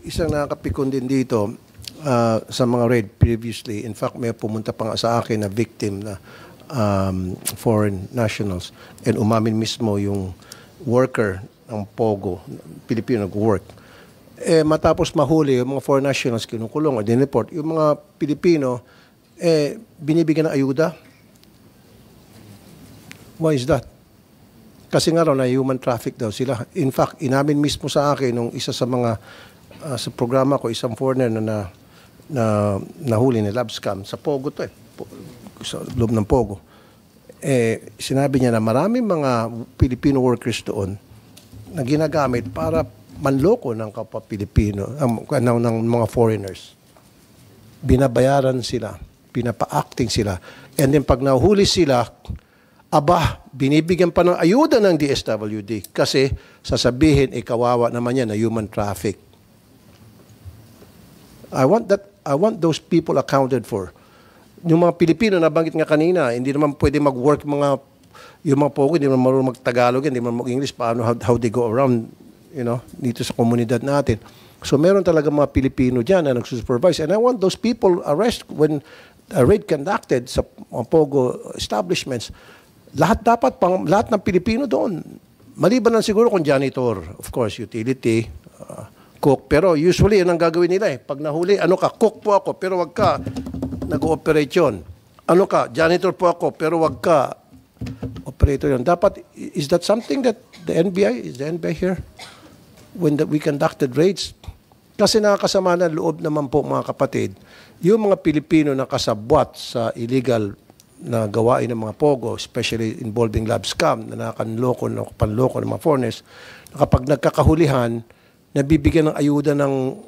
isang nakakapikon din dito sa mga raid previously. In fact, may pumunta pa nga sa akin na victim na foreign nationals. And umamin mismo yung worker ng Pogo, Pilipino nag-work. Matapos mahuli, yung mga foreign nationals kinukulong o dineport, yung mga Pilipino, binibigyan ng ayuda. Why is that? Kasi nga raw na human traffic daw sila. In fact, inamin mismo sa akin nung isa sa mga sa programa ko, isang foreigner na nahuli ni Labscam sa Pogo to sa loob ng Pogo. Sinabi niya na maraming mga Filipino workers doon na ginagamit para manloko ng kapwa Pilipino, ng mga foreigners. Binabayaran sila, pinapa-acting sila. And then pag nahuli sila, binibigyan pa ng ayuda ng DSWD kasi sasabihin, kawawa naman yan na human traffic. I want those people accounted for. Yung mga Pilipino na banggit nga kanina, hindi naman pwede mag-work yung mga Pogo, hindi naman marunong mag-Tagalog, hindi naman mag-English, paano, how they go around, dito sa komunidad natin. So meron talaga mga Pilipino dyan na nagsusupervise. And I want those people arrested when a raid conducted sa mga Pogo establishments. Lahat ng Pilipino doon. Maliban lang siguro kung janitor, of course, utility, cook. Pero usually, yun ang gagawin nila Pag nahuli, cook po ako, pero wag ka nag-ooperate yun. Janitor po ako, pero wag ka operator yun. Dapat, is that something that is the NBI here? When we conducted raids? Kasi nakakasama na loob naman po mga kapatid, yung mga Pilipino na kasabwat sa illegal na gawain ng mga Pogo, especially involving Labscam, na panloko ng mga foreigners, na kapag nagkakahulihan, nabibigyan ng ayuda ng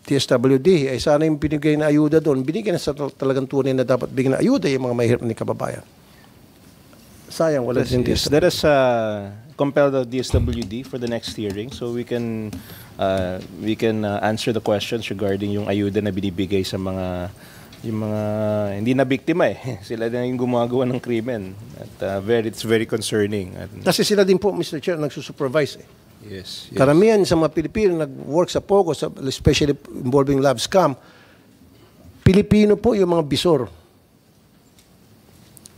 TSWD, sana yung binigay na ayuda doon, binigyan na sa talagang tunay na dapat bigyan na ayuda yung mga mahirap ni kababayan. Sayang, wala din this. Let us compel the DSWD for the next hearing so we can answer the questions regarding yung ayuda na binibigay sa yung mga hindi na biktima Sila din yung gumagawa ng krimen. At it's very concerning. Kasi sila din po, Mr. Chair, nagsusupervise Yes. Karamihan sa mga Pilipino nag-work sa Pogo, especially involving Labscam, Pilipino po yung mga bisor.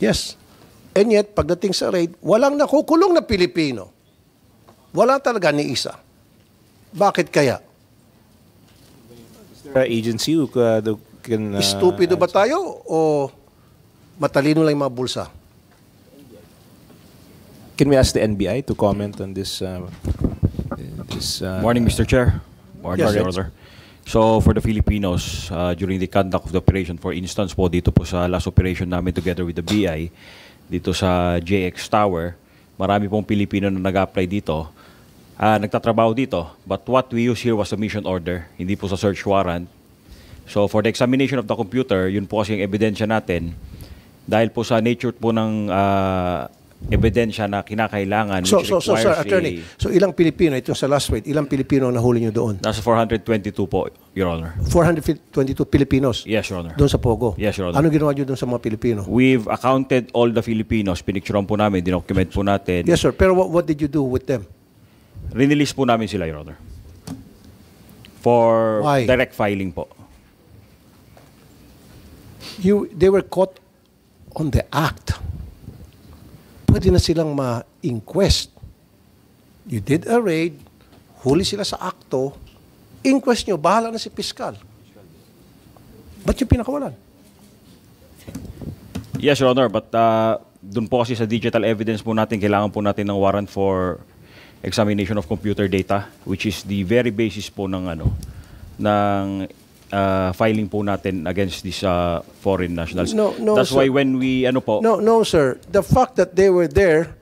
Yes. And yet, pagdating sa raid, walang nakukulong na Pilipino. Wala talaga ni isa. Bakit kaya? Is there an agency who can... Stupido ba tayo o matalino lang yung mga bulsa? Can we ask the NBI to comment on this? Morning, Mr. Chair. Morning, Yes, Order. So, for the Filipinos, during the conduct of the operation, for instance po, dito po sa last operation namin together with the BI, dito sa JX Tower, marami pong Pilipino na nag-apply dito, nagtatrabaho dito. But what we use here was a mission order, hindi po sa search warrant. So, for the examination of the computer, yun po kasi yung ebidensya natin. Dahil po sa nature po ng ebidensya na kinakailangan, which requires sir, attorney, so ilang Pilipino, ito sa last raid, ilang Pilipino ang nahuli nyo doon? Nasa 422 po, Your Honor. 422 Filipinos? Yes, Your Honor. Doon sa Pogo? Yes, Your Honor. Ano ginawa nyo doon sa mga Pilipino? We've accounted all the Filipinos. Pinicturean po namin, dinocument po natin. Yes, sir. Pero what did you do with them? Release po namin sila, Your Honor. For Why? direct filing po. They were caught on the act. Pwede na silang ma-inquest. You did a raid, huli sila sa akto, inquest nyo, bahala na si piskal. Ba't yung pinakawalan? Yes, Your Honor, but dun po kasi sa digital evidence po natin, kailangan po natin ng warrant for examination of computer data, which is the very basis po ng filing po natin against these foreign nationals. No, That's sir. why when we, No, sir. The fact that they were there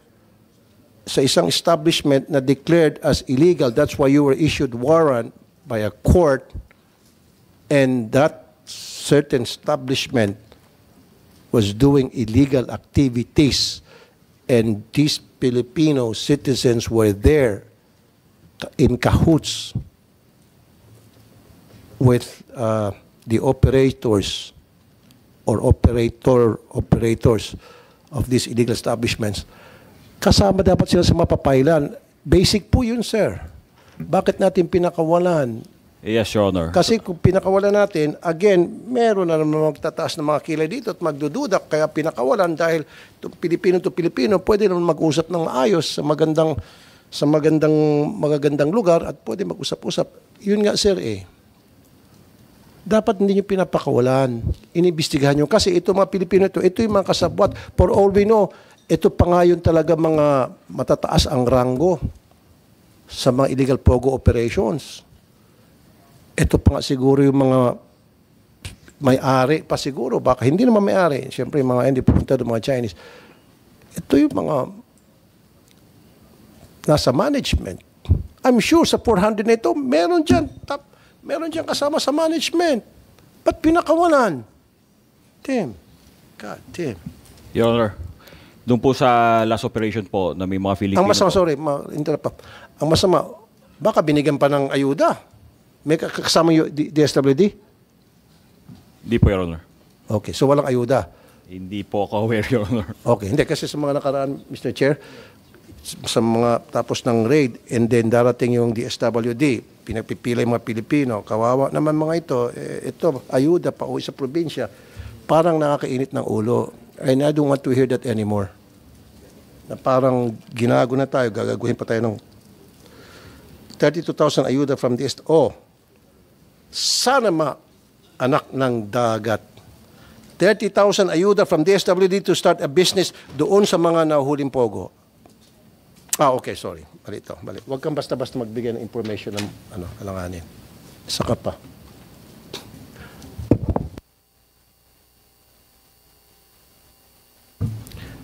sa isang establishment na declared as illegal, that's why you were issued warrant by a court, and that certain establishment was doing illegal activities, and these Filipino citizens were there in cahoots with the operators or operators of these illegal establishments. Kasama dapat sila sa mapapailan. Basic po yun, sir. Bakit natin pinakawalan? Yes, Your Honor. Kasi kung pinakawalan natin, again, meron na naman magtataas ng mga kilay dito at magdududak. Kaya pinakawalan dahil Pilipino to Pilipino, pwede naman mag-usap ng maayos sa magagandang lugar at pwede mag-usap-usap. Yun nga, sir, dapat hindi nyo pinapakawalan. Inibistigahan nyo. Kasi ito mga Pilipino, ito yung mga kasabwat. For all we know, ito pa nga yun talaga mga matataas ang ranggo sa mga illegal pogo operations. Ito pa nga siguro yung mga may-ari pa siguro. Baka hindi naman may-ari. Siyempre, yung mga hindi pupunta doon, mga Chinese. Ito yung mga nasa management. I'm sure sa 400 na ito, meron dyan kasama sa management. Ba't pinakawalan? Tim. God, Tim. Your Honor, doon po sa last operation po na may mga Filipino... Ang masama, sorry, interrupt pa. Ang masama, baka binigyan pa ng ayuda. May kasama yung DSWD? Hindi po, Your Honor. Okay, so walang ayuda. Hindi po ako aware, Your Honor. Okay, hindi. Kasi sa mga nakaraan, Mr. Chair, sa mga tapos ng raid and then darating yung DSWD, pinagpipila yung mga Pilipino, kawawa naman mga ito ayuda pa uwi sa probinsya, parang nakakainit ng ulo. And I don't want to hear that anymore. Na parang ginago na tayo, gagaguhin pa tayo ng 32,000 ayuda from DSWD. Sana anak ng dagat. 30,000 ayuda from DSWD to start a business doon sa mga nahuhuling pogo. Okay, sorry. Mali ito. Mali. Huwag kang basta-basta magbigay ng information ng alanganin. Saka pa.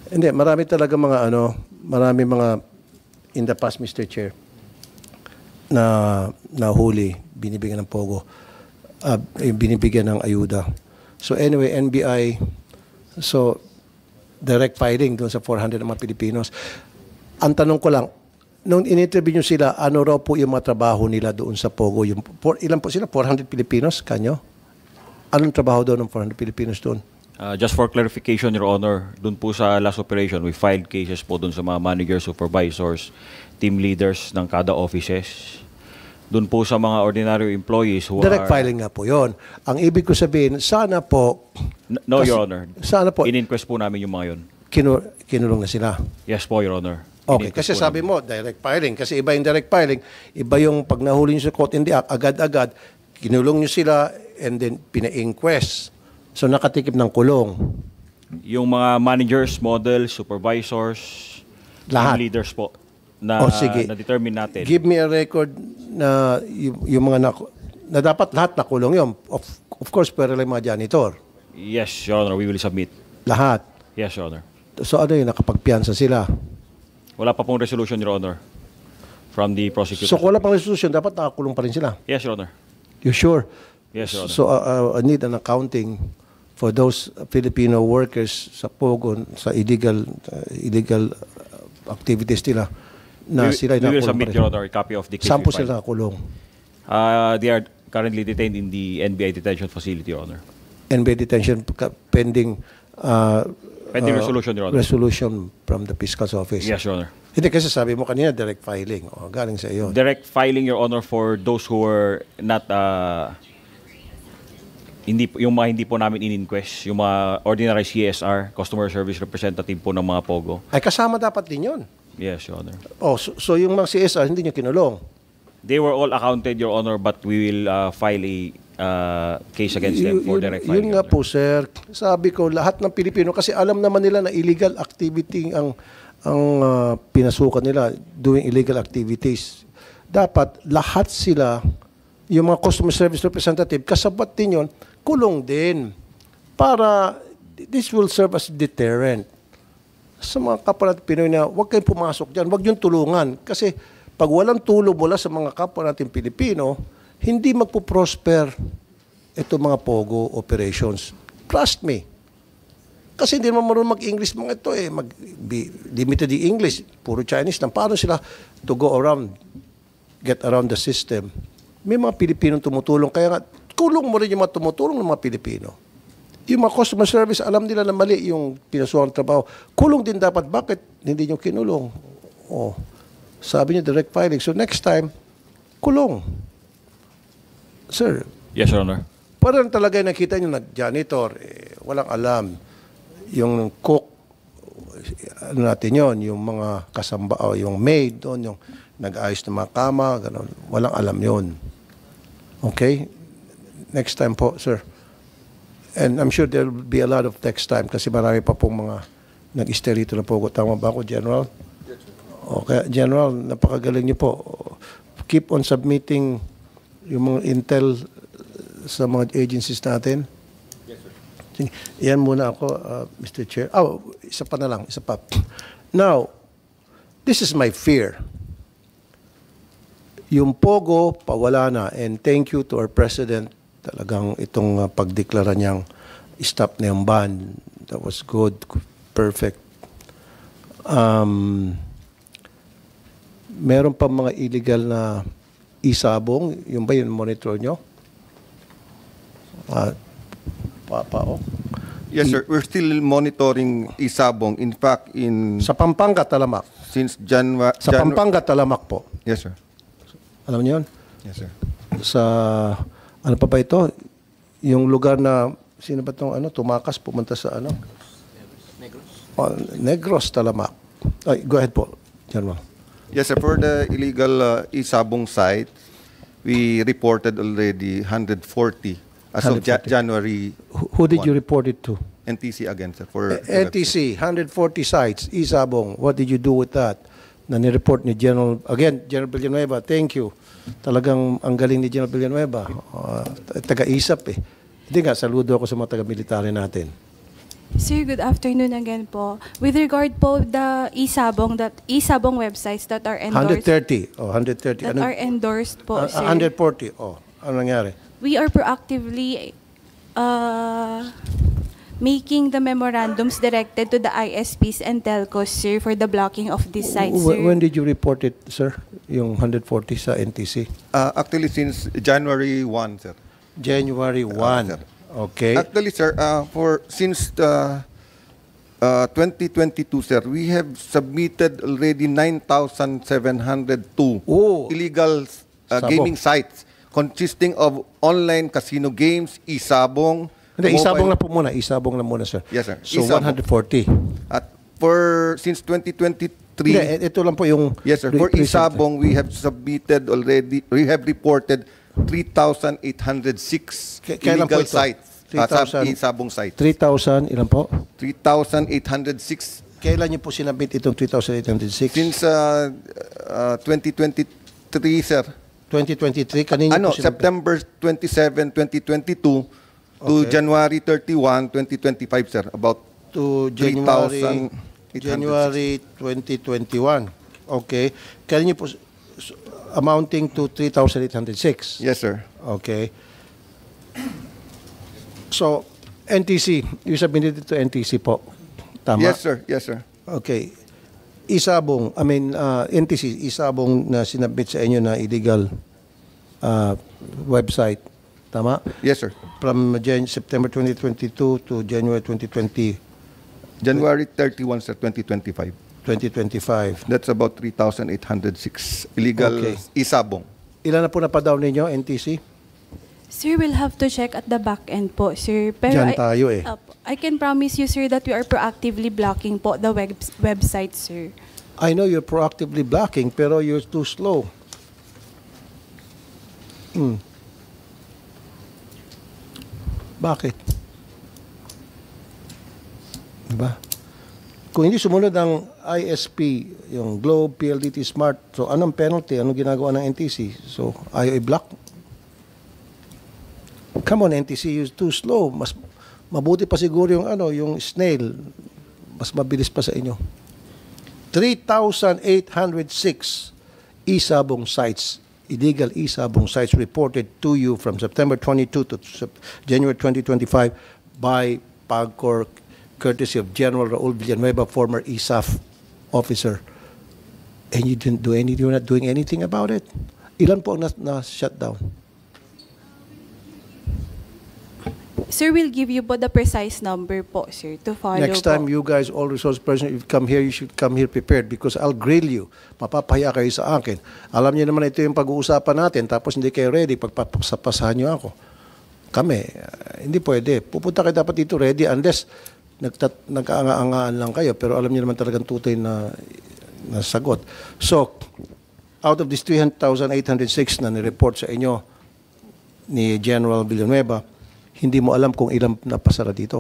Hindi, marami talaga marami mga in the past, Mr. Chair, na nahuli, binibigyan ng pogo, binibigyan ng ayuda. So anyway, NBI, so direct filing doon sa 400 ng mga Pilipinos. Ang tanong ko lang, nung in-interview nyo sila, ano raw po yung mga trabaho nila doon sa Pogo? Ilan po sila? 400 Filipinos? Kanyo? Anong trabaho doon ng 400 Filipinos doon? Just for clarification, Your Honor, doon po sa last operation, we filed cases po doon sa mga managers, supervisors, team leaders ng kada offices. Doon po sa mga ordinary employees who direct filing nga po yon. Ang ibig ko sabihin, sana po... No, Your Honor. Sana po... In-inquest po namin yung mga yon. Kinulong na sila? Yes po, Your Honor. Okay, kasi sabi mo, direct filing. Kasi iba yung direct filing, iba yung pag nahuli nyo sa court in the act, agad-agad, kinulong nyo sila and then pina-inquest. So nakatikip ng kulong. Yung mga managers, models, supervisors, lahat. team leaders po na, sige. na-determine natin. Give me a record na yung mga na dapat lahat nakulong yun. Of course, pero lang mga janitor. Yes, Your Honor, we will submit. Lahat. Yes, Your Honor. So ano yun, nakapagpiansa sila? Wala pa pong resolution, Your Honor, from the prosecutor. So kung wala pang resolution, dapat nakakulong pa rin sila? Yes, Your Honor. You sure? Yes, Your Honor. So I need an accounting for those Filipino workers sa Pogo, sa illegal activities nila, na sila we will nakakulong submit, pa rin. Your Honor, a copy of the case. Saan po we filed. sila nakakulong? They are currently detained in the NBI detention facility, Your Honor. NBI detention pending Pending resolution, Your Honor. resolution from the Fiscal's Office. Yes, Your Honor. Hindi kasi sabi mo kanina direct filing. Galing sa iyo. Direct filing, Your Honor, for those who were not yung mga hindi po namin in-inquest, yung mga ordinary CSR, customer service representative po ng mga POGO. Ay kasama dapat din yun. Yes, Your Honor. So yung mga CSR hindi nyo kinulong. They were all accounted, Your Honor, but we will file a case against them for direct filing. Yun nga po, sir. Sabi ko, lahat ng Pilipino, kasi alam naman nila na illegal activity ang pinasukan nila, doing illegal activities. Dapat lahat sila, yung mga customer service representative, kasabot din yun, kulong din. Para this will serve as deterrent. Sa mga kapwa natin Pinoy na huwag kayong pumasok dyan, huwag yung tulungan. Kasi pag walang tulong mula sa mga kapwa natin Pilipino, hindi magpo-prosper itong mga POGO operations. Trust me. Kasi hindi naman marunong mag-English mga ito eh. Limited the English. Puro Chinese lang. Paano sila to go around, get around the system? May mga Pilipinong tumutulong. Kaya nga, kulong mo rin yung mga tumutulong ng mga Pilipino. Yung mga customer service, alam nila na mali yung pinasuhan ng trabaho. Kulong din dapat. Bakit hindi nyo kinulong? Sabi niyo direct filing. So next time, kulong. Sir, Yes, Your Honor. parang talaga nakita nyo, nag-janitor, walang alam. Yung cook, ano natin yon, yung mga kasamba, o yung maid doon, yung nag-ayos ng mga kama, ganun. Walang alam yon. Okay? Next time po, sir. And I'm sure there will be a lot of next time kasi marami pa pong mga nag-stay rito na pogo. Tama ba ako, General? Okay, General, napakagaling niyo po. Keep on submitting yung mga intel sa mga agencies natin. Yes, sir. Yan muna ako, Mr. Chair. Oh, isa pa na lang, isa pa. Now, this is my fear. Yung pogo, pawala na. And thank you to our President. Talagang itong pagdeklara niyang stop na yung ban. That was good, perfect. Meron pa mga illegal na isabong. Yung ba yun, monitor nyo? Yes, sir. We're still monitoring isabong. In fact, Sa Pampanga, Talamak. since January... Sa Pampanga, Talamak po. Yes, sir. Alam niyo yun? Yes, sir. Sa, ano pa ba ito? Yung lugar na, sino ba itong tumakas, pumunta sa Negros, Talamak. Ay, go ahead po, General. Yes, sir. For the illegal isabong site, we reported already 140 as of 140. January. Who did you report it to? NTC again, sir. For NTC, 140 sites, isabong. What did you do with that? Na nireport ni General, again, General Villanueva, thank you. Talagang ang galing ni General Villanueva. Taga-isap eh. Hindi nga, saludo ako sa mga taga-military natin. Sir, good afternoon again po. With regard po the isabong websites that are endorsed 130. Oh, 130. that are endorsed po, sir. 140. Oh, ano nangyari? We are proactively making the memorandums directed to the ISPs and telcos, sir, for the blocking of these sites, sir. When did you report it, sir? Yung 140 sa NTC? actually, since January 1, sir. January 1. sir. Okay. Actually, sir, since 2022, sir, we have submitted already 9,702 Oh. illegal Sabong. gaming sites consisting of online casino games, isabong. Hindi, isabong na mobile- po muna. Isabong na muna, sir. Yes, sir. So, Isabong. 140. At since 2023, Hindi, ito lang po yung... yes, sir, for isabong, we have submitted already, we have reported 3,806 Kailan po illegal ito? sites. Sa 3,000? isabong sites. 3,000, ilan po? 3,806 Kailan niyo po sinabit itong 3,806? since 2023, sir. 2023, kanina po sinabit? September 27, 2022 to Okay. January 31, 2025, sir. About To January 3,806. January 2021. Okay. Kailan niyo po amounting to 3,806? Yes, sir. Okay. So, NTC, you submitted it to NTC po. Tama? Yes, sir. Yes, sir. Okay. Isabong, NTC, isabong na sinabit sa inyo na illegal website. Tama? Yes, sir. From September 2022 to January 2020, January 31, sir, 2025. 2025. That's about 3,806 illegal Okay. isabong. Ilan na po napadown ninyo, NTC? Sir, we'll have to check at the back end po, sir. Pero Diyan tayo eh. I can promise you, sir, that we are proactively blocking po the website, sir. I know you're proactively blocking, pero you're too slow. Bakit? Diba? Kung hindi sumunod ang ISP, yung Globe, PLDT Smart, so anong penalty? Anong ginagawa ng NTC? So, ayaw i-block? Come on, NTC, you're too slow. Mas mabuti pa siguro yung yung snail. Mas mabilis pa sa inyo. 3,806 isabong sites, illegal isabong sites reported to you from September 22 to January 2025 by PAGCOR, courtesy of General Raul Villanueva, former ISAF officer. And you didn't do anything, you're not doing anything about it. Ilan po ang na-shut down? Sir, we'll give you po the precise number po, sir, to follow Next time, po. you guys, all resource person, if you come here, you should come here prepared because I'll grill you. Mapapahiya kayo sa akin. Alam niyo naman ito yung pag-uusapan natin, tapos hindi kayo ready, pagpapasapasahan niyo ako. Kami, hindi pwede. Pupunta kayo dapat dito ready unless nagkaanga-angaan lang kayo, pero alam niyo naman talagang tutay na sagot. So, out of this 3,806 na ni-report sa inyo ni General Villanueva, hindi mo alam kung ilan napasara dito.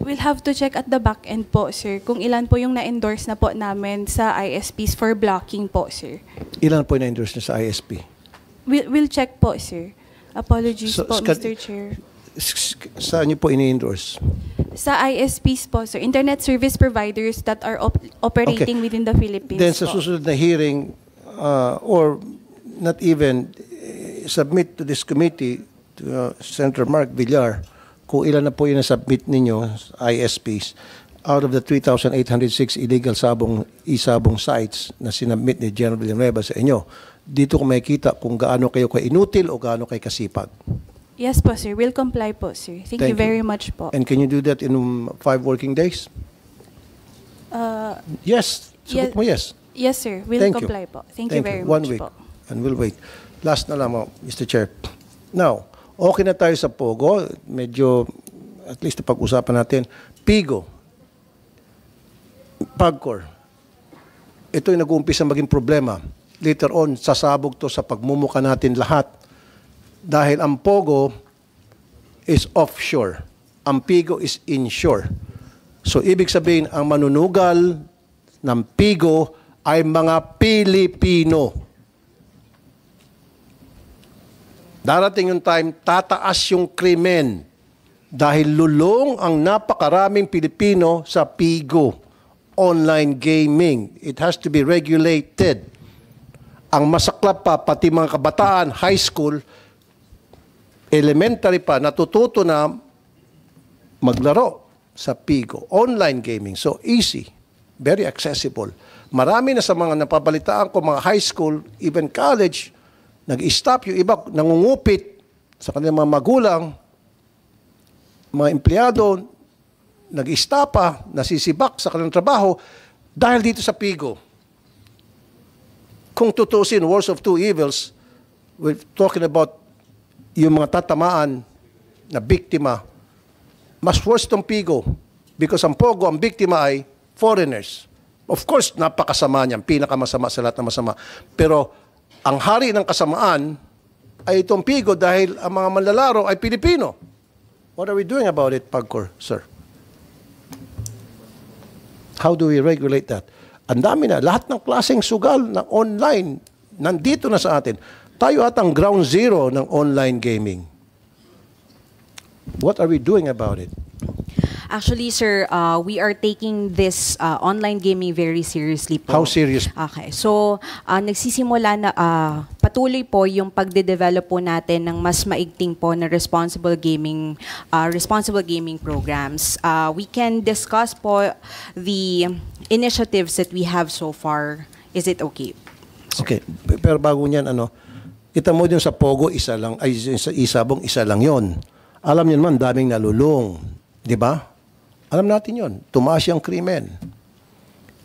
We'll have to check at the back end po, sir, kung ilan po yung na-endorse na po namin sa ISPs for blocking po, sir. Ilan po yung na-endorse niya sa ISP? We'll check po, sir. Apologies So, po, Mr. Chair. Saan niyo po ini-endorse? Sa ISPs po, sir, internet service providers that are operating within the Philippines Then sa po. susunod na hearing, or not even, submit to this committee, to Senator Mark Villar, kung ilan na po yung na-submit ninyo sa ISPs out of the 3,806 illegal isabong sites na sinubmit ni General Villanueva sa inyo. Dito ko makikita kung gaano kayo ka-inutil o gaano kayo kasipag. Yes po, sir. We'll comply po, sir. Thank you very much po. And can you do that in 5 working days? Yes. Sagot mo yes. Yes, sir. We'll Thank you. comply po. Thank you very One much week. po. And we'll wait. Last na lang, Mr. Chair. Now, okay na tayo sa Pogo. Medyo, at least pag-usapan natin. Pigo. Pagcor. Ito yung nag-uumpisa maging problema. Later on, sasabog to sa pagmumuka natin lahat. Dahil ang Pogo is offshore. Ang Pigo is inshore. So, ibig sabihin, ang manunugal ng Pigo ay mga Pilipino. Darating yung time, tataas yung krimen dahil lulong ang napakaraming Pilipino sa Pigo, online gaming. It has to be regulated. Ang masaklap pa, pati mga kabataan, high school, elementary pa, natututo na maglaro sa Pigo. Online gaming. So easy. Very accessible. Marami na sa mga napabalitaan ko, mga high school, even college, nag-stop yung iba, nangungupit sa kanilang mga magulang, mga empleyado, nag-istapa, nasisibak sa kanilang trabaho dahil dito sa Pigo. Kung tutusin, worst of two evils, we're talking about yung mga tatamaan na biktima, mas worse tong Pigo because ang Pogo, ang biktima ay foreigners. Of course, napakasama niyan, pinakamasama sa lahat ng masama. Pero ang hari ng kasamaan ay itong Pigo dahil ang mga manlalaro ay Pilipino. What are we doing about it, Pagcor, sir? How do we regulate that? Ang dami na, lahat ng klaseng sugal na online, nandito na sa atin. Tayo at ang ground zero ng online gaming. What are we doing about it? Actually, sir, we are taking this online gaming very seriously po. How serious? Okay. So, nagsisimula na, patuloy po yung pagde-develop po natin ng mas maigting po na responsible gaming programs. We can discuss po the initiatives that we have so far. Is it okay? Okay, pero bago niyan, kita mo din sa Pogo, isa lang, ay sa Isabong, isa lang yon. Alam niyo naman, daming nalulong. Di ba? Alam natin yon. Tumaas yung krimen.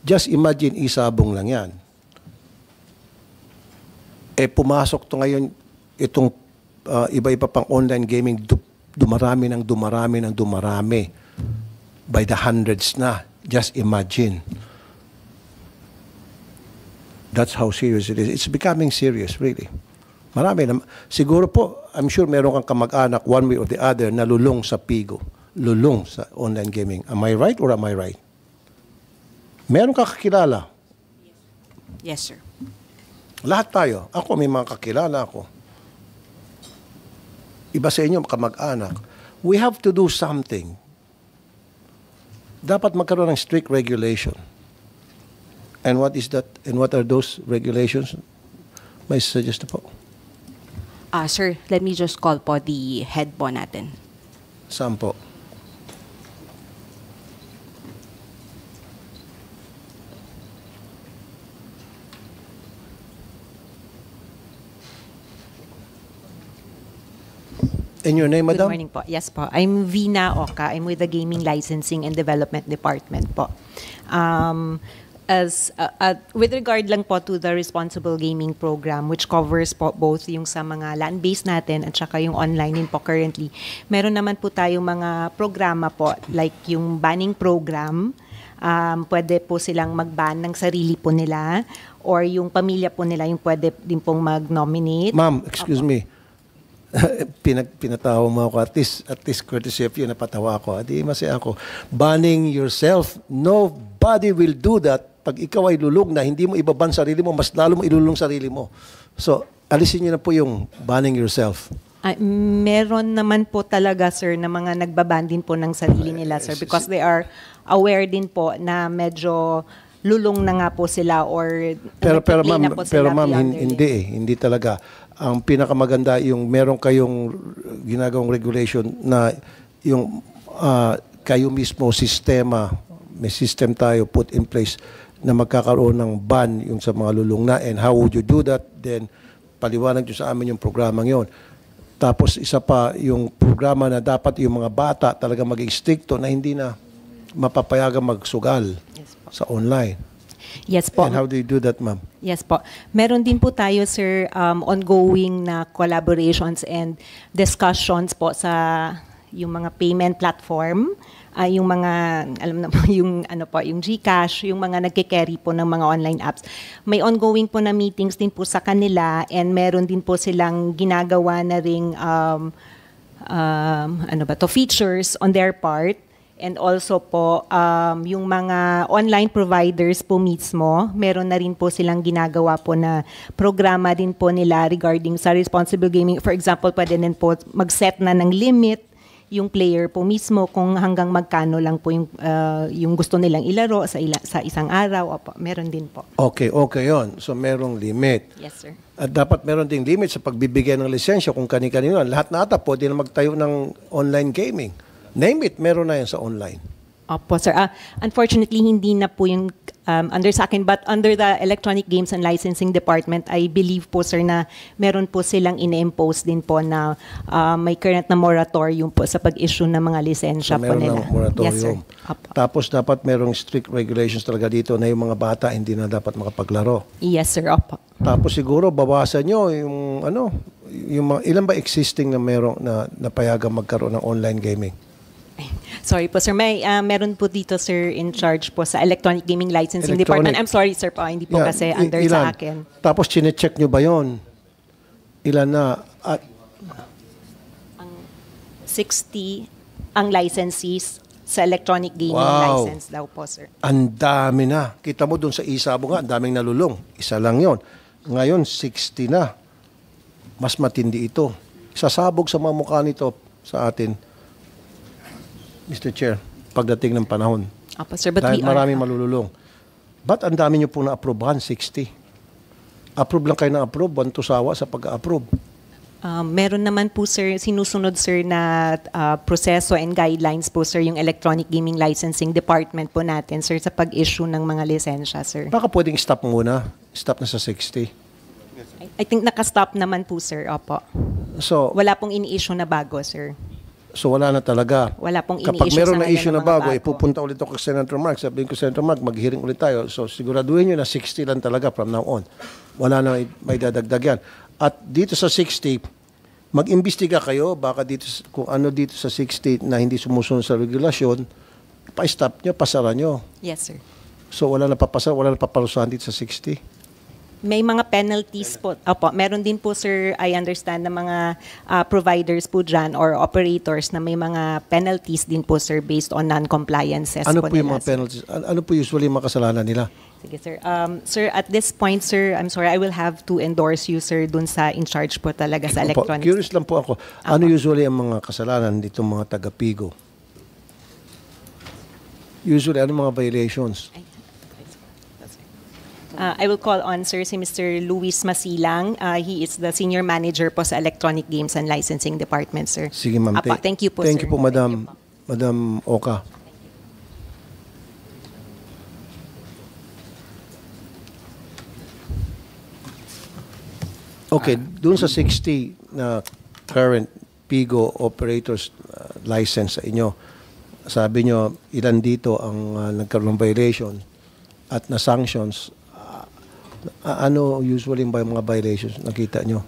Just imagine, Isabong lang yan. Pumasok to ngayon, itong iba-iba pang online gaming, dumarami ng dumarami. By the hundreds na. Just imagine. That's how serious it is. It's becoming serious, really. Marami na. Siguro po, I'm sure meron kang kamag-anak, one way or the other, na lulong sa Pigo. Lulong sa online gaming. Am I right or am I right? Meron kang kakilala? Yes, sir. Lahat tayo. Ako, may mga kakilala ako. Iba sa inyo, kamag-anak. We have to do something. Dapat magkaroon ng strict regulation. And what is that? And what are those regulations? May suggest po. Sir, let me just call po the head po natin. Saan po? And your name, Good madam? morning po. Yes po. I'm Vina Oka. I'm with the Gaming Licensing and Development Department po. With regard lang po to the Responsible Gaming Program, which covers po both yung sa mga land-based natin at saka yung online din po currently, meron naman po tayong mga programa po, like yung banning program. Pwede po silang mag-ban ng sarili po nila, or yung pamilya po nila yung pwede din pong mag-nominate. Ma'am, excuse me. Pinatawa mo ako. At least courtesy of you, napatawa ako. Di masaya ako. Banning yourself, nobody will do that. Pag ikaw ay lulog na, hindi mo ibaban sarili mo, mas lalo mo ilulong sarili mo. So, alisin niyo na po yung banning yourself. Meron naman po talaga, sir, na mga nagbaban din po ng sarili nila, sir, because they are aware din po na medyo lulong na nga po sila or pero nagpi-play na ma'am, po sila beyond their hindi hindi talaga. Ang pinakamaganda yung meron kayong ginagawang regulation na yung kayo mismo sistema, may system tayo put in place na magkakaroon ng ban yung sa mga lulong na, and how would you do that? Then paliwanag nyo sa amin yung programang yon. Tapos isa pa yung programa na dapat yung mga bata talaga maging stricto na hindi na mapapayagang magsugal sa online. Yes po. And how do you do that, ma'am? Yes po. Meron din po tayo, sir, ongoing na collaborations and discussions po sa yung mga payment platform, yung mga, alam na po, yung, ano po, yung GCash, yung mga nagke-carry po ng mga online apps. May ongoing po na meetings din po sa kanila, and meron din po silang ginagawa na ring, features on their part. And also po, yung mga online providers po mismo, meron na rin po silang ginagawa po na programa din po nila regarding sa responsible gaming. For example, pwede din po mag-set na ng limit yung player po mismo kung hanggang magkano lang po yung gusto nilang ilaro sa isang araw. Opo, meron din po. Okay yon. So merong limit. Yes, sir. At dapat meron ding limit sa pagbibigay ng lisensya kung kani-kanino. Lahat na ata pwede na magtayo ng online gaming. Name it, meron na yan sa online. Opo, sir. Unfortunately, hindi na po yung under sa akin, but under the Electronic Games and Licensing Department, I believe po, sir, na meron po silang ine-impose din po na may current na moratorium po sa pag-issue ng mga lisensya po Meron nila. ng moratorium. Yes, sir. Opo. Tapos dapat merong strict regulations talaga dito na yung mga bata hindi na dapat makapaglaro. Yes, sir. Opo. Tapos siguro bawasan nyo yung yung mga, ilan ba existing na merong na napayagang magkaroon ng online gaming? Sorry po, sir. Meron po dito, sir, in charge po sa Electronic Gaming Licensing Department. I'm sorry, sir, po. Hindi po kasi under sa akin. Tapos chine-check nyo ba yon? Ilan na? At 60 ang licensees sa electronic gaming license daw po, sir. ang dami na. Kita mo doon sa Isabo nga, ang daming nalulong. Isa lang yon. Ngayon, 60 na. Mas matindi ito. Sasabog sa mga mukha nito sa atin, Mr. Chair, pagdating ng panahon. Opo, sir, but Dahil we are... maraming malululong. Ba't ang dami nyo pong na-approvehan? 60. Approve lang kayo na-approve, bantusawa sa pag-approve. Meron naman po, sir, sinusunod, sir, na proseso and guidelines po, sir, yung Electronic Gaming Licensing Department po natin, sir, sa pag-issue ng mga lisensya, sir. Baka pwedeng stop muna. Stop na sa 60. I think naka-stop naman po, sir. Opo. So, Wala pong ini-issue na bago, sir. wala na talaga. Wala pong Kapag ini-issue meron sa na ngayon issue ng na mga bago, bago. ipupunta ulit ako kay Senator Mark. Sabihin ko, Senator Mark, mag-hearing ulit tayo. So, siguraduhin nyo na 60 lang talaga from now on. Wala na may dadagdag yan. At dito sa 60, mag-imbestiga kayo. Baka dito, kung ano dito sa 60 na hindi sumusunod sa regulasyon, pa-stop nyo, pasara nyo. Yes, sir. So, wala na papasara, wala na paparusahan dito sa 60. May mga penalties po. Opo, meron din po, sir, I understand, na mga providers po dyan or operators na may mga penalties din po, sir, based on non-compliances Ano po po yung nila, mga sir. penalties? Ano po usually yung mga kasalanan nila? Sige, sir. Sir, at this point, sir, I'm sorry, I will have to endorse you, sir, dun sa in charge po talaga sa Opo, electronics. curious lang po ako. Ano usually ang mga kasalanan dito mga taga-Pigo? Usually, ano mga violations? I will call on, sir, si Mr. Luis Masilang. He is the senior manager po sa Electronic Games and Licensing Department, sir. Sige, ma'am. Apa, thank you po, Thank sir. you po, Thank Madam, you po. Madam Oka. Okay, dun sa 60 na current Pigo operators license sa inyo. Sabi nyo, ilan dito ang nagkaroon ng violation at na sanctions. Ano usually ba yung mga violations nakita nyo?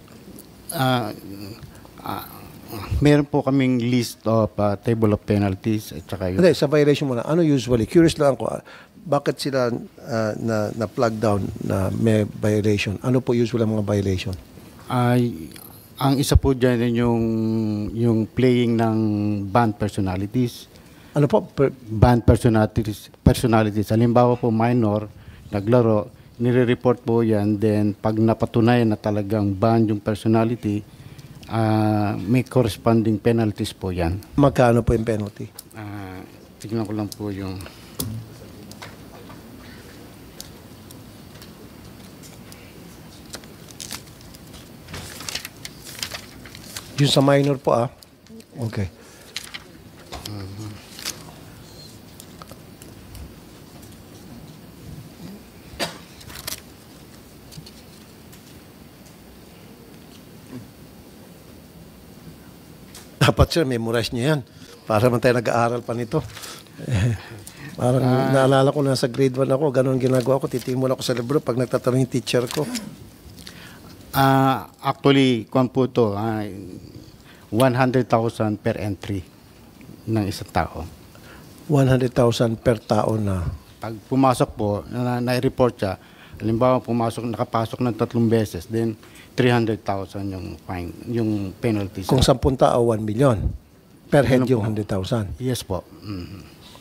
Meron po kaming list of table of penalties at saka yun. Hindi, sa violation muna. Ano usually? Curious lang ako. Bakit sila na-plug down na may violation? Ano po usually ang mga violation? Ang isa po dyan yung playing ng band personalities. Ano po? Band personalities. Halimbawa po minor, naglaro, nire-report po yan. Then pag napatunayan na talagang band yung personality, may corresponding penalties po yan. Magkano po yung penalty? Tignan ko lang po yung... Yung sa minor po Okay. Dapat sir, memorize nyo yan. Para man tayo nag-aaral pa nito. Parang naalala ko na sa grade 1 ako, ganun ginagawa ko, titimula ako sa libro pag nagtatanong yung teacher ko. Actually, kung po ito, 100,000 per entry ng isang tao. 100,000 per tao na. Pag pumasok po, na-report siya, halimbawa nakapasok ng 3 beses, then 300,000 yung fine, yung penalty. Kung 10 tao, 1 million. Per head yung 100,000. Yes po.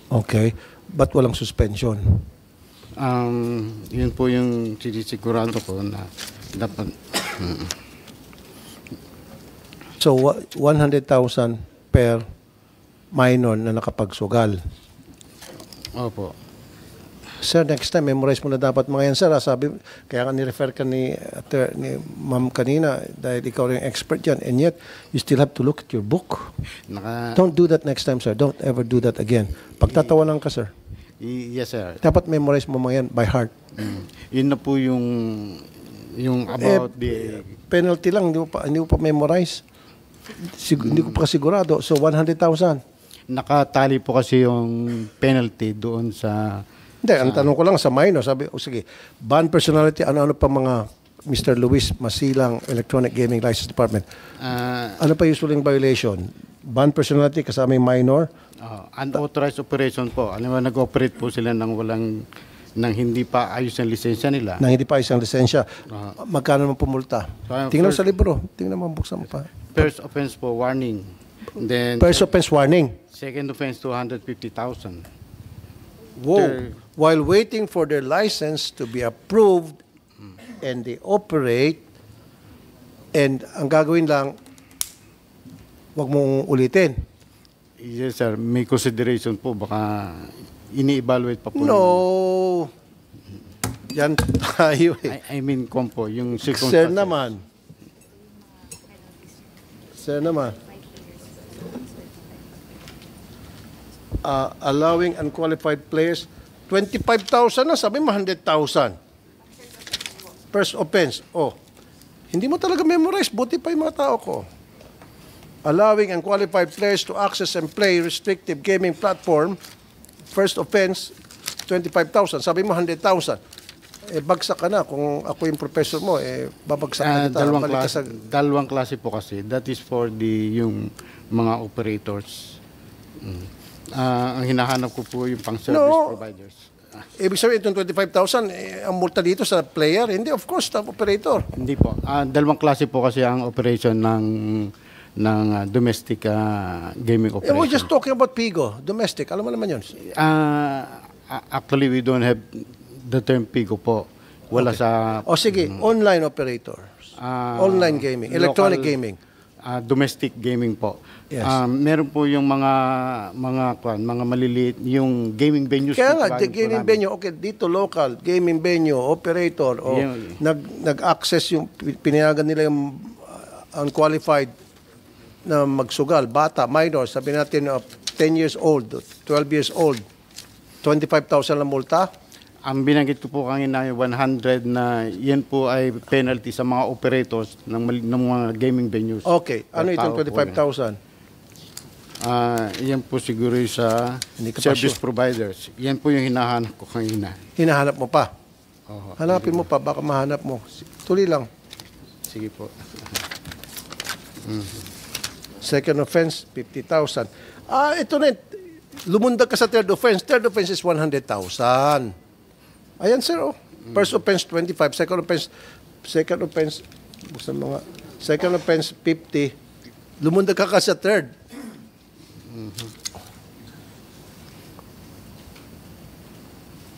Okay. Ba't walang suspension? Yun po yung sinisigurado ko na dapat... So, 100,000 per minor na nakapagsugal. Opo. Sir, next time, memorize mo na dapat mga yan, sir. Sabi, kaya nga ni-refer ka ni ma'am kanina dahil ikaw rin expert yan. And yet, you still have to look at your book. Don't do that next time, sir. Don't ever do that again. Pagtatawanan ka, sir. Yes, sir. Dapat memorize mo mga yan by heart. Yun na po yung about the... Penalty lang, hindi mo pa memorize. Hindi ko pa sigurado. So, 100,000. Nakatali po kasi yung penalty doon sa... Hindi, ang tanong ko lang sa minor, sabi, sige, band personality, ano-ano pa mga Mr. Luis Masilang Electronic Gaming License Department. Ano pa usually yung violation? Band personality kasama yung minor? Unauthorized operation po. Alam mo, nag-operate po sila nang hindi pa ayos ang lisensya nila. Nang hindi pa ayos ang lisensya. Magkano naman pumulta? Tingnan mo sa libro. Tingnan mo, buksan mo pa. First offense po, warning. Then, First offense, warning. second offense, 250,000. Whoa. While waiting for their license to be approved and they operate, and ang gagawin lang, wag mong ulitin. Yes, sir. May consideration po. Baka ini-evaluate pa po. No. Yan tayo eh. I mean, po, yung Sir naman. Allowing unqualified players, 25,000 na, sabi mo 100,000. First offense. Hindi mo talaga memorize, buti pa yung mga tao ko. Allowing unqualified players to access and play restrictive gaming platform, first offense, 25,000. Sabi mo 100,000. Bagsak ka na. Kung ako yung professor mo, babagsak ka na. Dalawang klase po kasi. That is for yung mga operators. Ang hinahanap ko po yung pang-service providers. Ibig sabihin, itong 25,000, ang multa dito sa player? Hindi, of course, sa operator. Hindi po. Dalawang klase po kasi ang operation ng domestic gaming operation. We're just talking about Pigo, domestic. Alam mo naman yun. Actually, we don't have the term Pigo po. Wala sa... sige, online operators. Online gaming, electronic gaming. Domestic gaming po. Yes. Meron po yung mga maliliit, yung gaming venues. Kaya nga, gaming venue, okay, dito local, gaming venue, operator, nag-access yung, pinayagan nila yung unqualified na magsugal, bata, minor, sabi natin 10 years old, 12 years old, 25,000 lang multa? Ang binanggit ko po kanina yung 100 na yan po ay penalty sa mga operators ng mga gaming venues. Okay. Ano Per itong tao po yan. 25,000? Yan po siguro yung sa Hindi ka pa service sure. providers. Yan po yung hinahanap ko kanina. Hinahanap mo pa? Oho. Hanapin mo pa, baka mahanap mo. Tuloy lang. Sige po. Second offense, 50,000. Ito na. Lumundag ka sa third offense. Third offense is 100,000. Ayan, sir. Oh. First offense, 25. Second offense, second offense, 50. Lumundag ka sa third.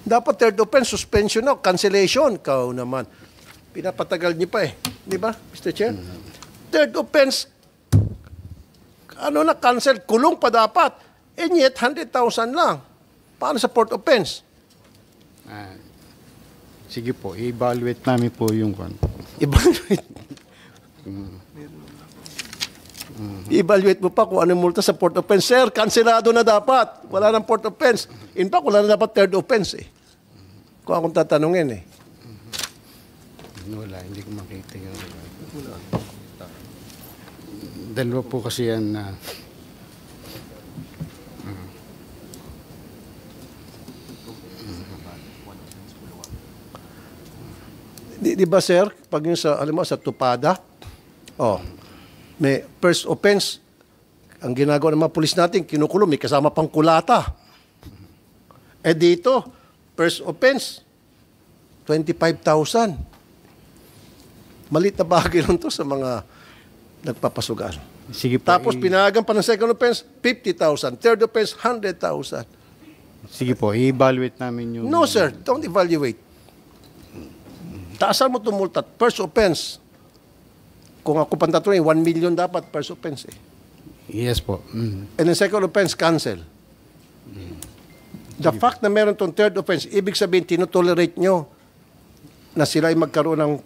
Dapat third offense, suspension na, cancellation. Kau naman. Pinapatagal niyo pa eh. Di ba, Mr. Chair? Third offense, cancel, kulong pa dapat. And yet, 100,000 lang. Paano sa fourth offense? Sige po, i-evaluate namin po yung one. Evaluate. I-evaluate mo pa kung anong multa sa fourth offense. Sir, kanselado na dapat. Wala nang fourth offense. In fact, wala na dapat third offense eh. Kung akong tatanungin eh. Wala, hindi ko makita yun. Dalawa po kasi yan na... Di ba sir, pag yung sa, alam mo, sa tupada, may first offense, ang ginagawa ng mga pulis natin, kinukulong, may kasama pang kulata. Dito, first offense, 25,000. Malit na bagay lang to sa mga nagpapasugal. Sige po. Tapos pinahagan pa ng second offense, 50,000. Third offense, 100,000. Sige po, i-evaluate namin yung... No sir, don't evaluate. Taasan mo itong multa. First offense. Kung ako pantatuloy, 1 million dapat first offense eh. Yes po. And then second offense, cancel. The fact na meron itong third offense, ibig sabihin, tinotolerate nyo na sila ay magkaroon ng,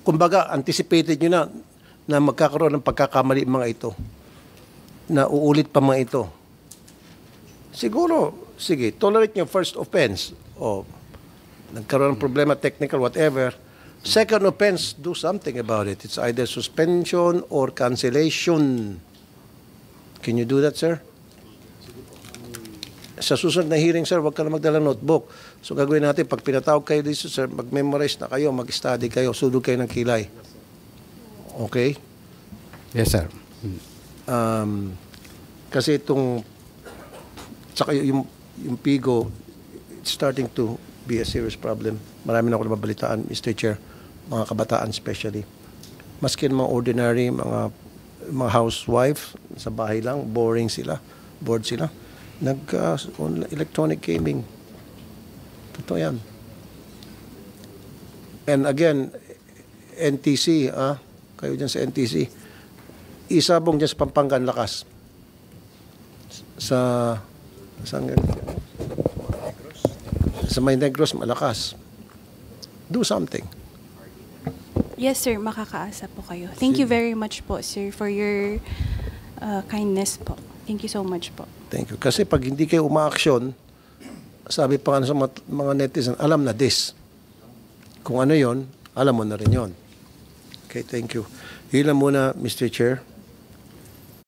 kumbaga, anticipated nyo na magkakaroon ng pagkakamali mga ito. Na uulit pa mga ito. Siguro, sige, tolerate nyo first offense. Nagkaroon ng problema, technical, whatever. Second offense, do something about it. It's either suspension or cancellation. Can you do that, sir? Sa susunod na hearing, sir, huwag ka na magdala notebook. So gagawin natin, pag pinatawag kayo dito, sir, mag-memorize na kayo, mag-study kayo, sudog kayo ng kilay. Okay? Yes, sir. Kasi itong, saka yung Pigo, it's starting to be a serious problem. Marami na ako nababalitaan, Mr. Chair, mga kabataan especially. Maski mga ordinary, mga housewife, sa bahay lang, bored sila. Electronic gaming. Totoo yan. And again, NTC, kayo dyan sa NTC, isabong dyan sa Pampangan lakas. Sa May Negros, malakas. Do something. Yes, sir. Makakaasa po kayo. Thank you very much po, sir, for your kindness po. Thank you so much po. Thank you. Kasi pag hindi kayo umaaksyon, sabi pa nga sa mga netizen, alam na this. Kung ano yon, alam mo na rin yon. Okay, thank you. Yun lang muna, Mr. Chair.